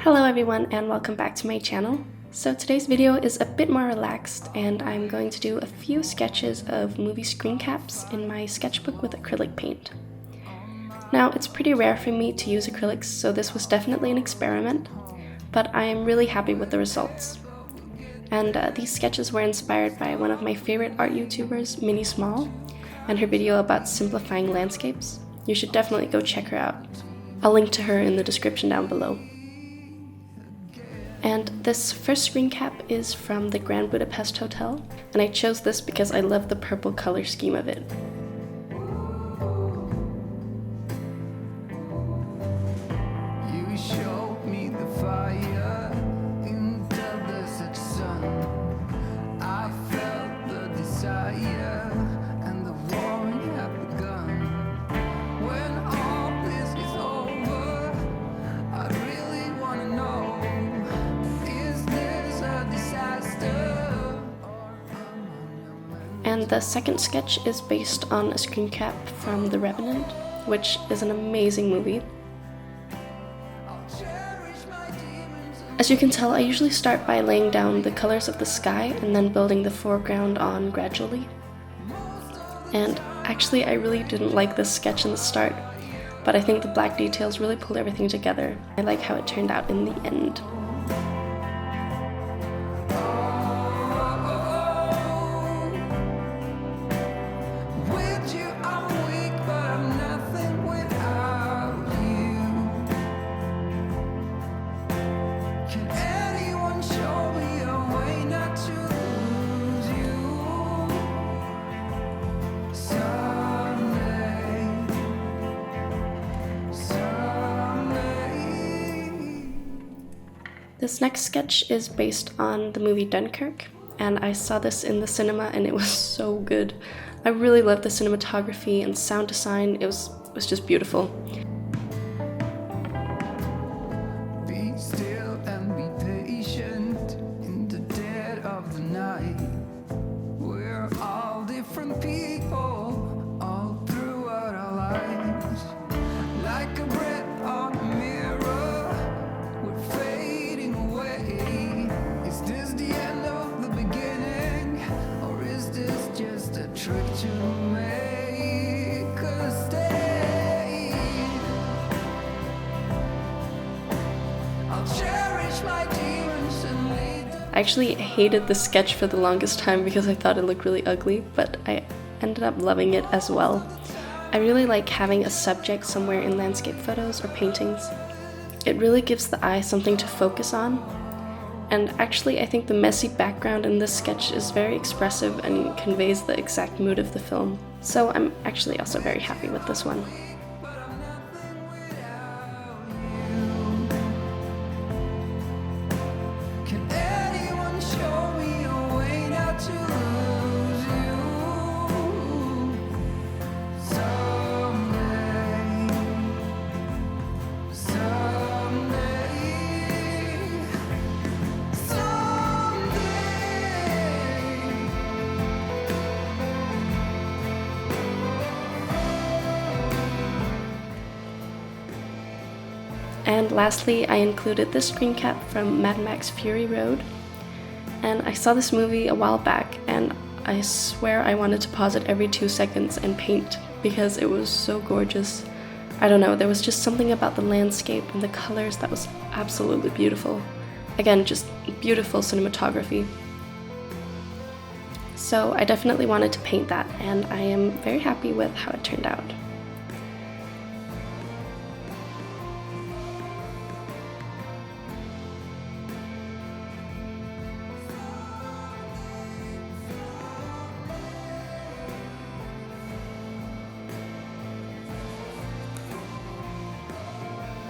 Hello everyone and welcome back to my channel. So today's video is a bit more relaxed and I'm going to do a few sketches of movie screen caps in my sketchbook with acrylic paint. Now it's pretty rare for me to use acrylics, so this was definitely an experiment, but I am really happy with the results. And these sketches were inspired by one of my favorite art YouTubers, Minnie Small, and her video about simplifying landscapes. You should definitely go check her out. I'll link to her in the description down below. And this first screen cap is from the Grand Budapest Hotel, and I chose this because I love the purple color scheme of it. You showed me the fire in the desert sun. I felt the desire and the war had begun. When all this is over, I really want to know, is this a disaster? And the second sketch is based on a screen cap from The Revenant, which is an amazing movie. As you can tell, I usually start by laying down the colors of the sky and then building the foreground on gradually. And actually, I really didn't like this sketch in the start, but I think the black details really pulled everything together. I like how it turned out in the end. This next sketch is based on the movie Dunkirk, and I saw this in the cinema and it was so good. I really loved the cinematography and sound design. It was just beautiful. Be still and be patient in the dead of the night. We're all different people all throughout our lives. Like a breath on a mirror, we're fading away. Is this the end of the beginning, or is this just a trick to make us stay? I'll cherish my demons and lead them. I actually hated the sketch for the longest time because I thought it looked really ugly, but I ended up loving it as well. I really like having a subject somewhere in landscape photos or paintings. It really gives the eye something to focus on. And actually, I think the messy background in this sketch is very expressive and conveys the exact mood of the film. So I'm actually also very happy with this one. Can anyone show me a way not to lose you? Someday, someday. And lastly, I included this screen cap from Mad Max Fury Road. And I saw this movie a while back and I swear I wanted to pause it every 2 seconds and paint because it was so gorgeous. I don't know, there was just something about the landscape and the colors that was absolutely beautiful. Again, just beautiful cinematography. So I definitely wanted to paint that and I am very happy with how it turned out.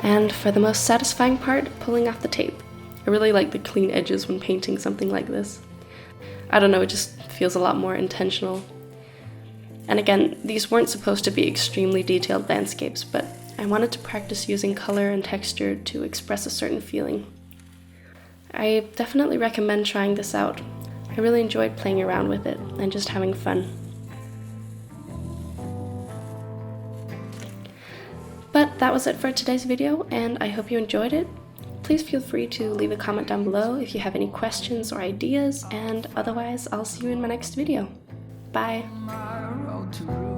And for the most satisfying part, pulling off the tape. I really like the clean edges when painting something like this. I don't know, it just feels a lot more intentional. And again, these weren't supposed to be extremely detailed landscapes, but I wanted to practice using color and texture to express a certain feeling. I definitely recommend trying this out. I really enjoyed playing around with it and just having fun. But that was it for today's video, and I hope you enjoyed it. Please feel free to leave a comment down below if you have any questions or ideas, and otherwise I'll see you in my next video. Bye! My road to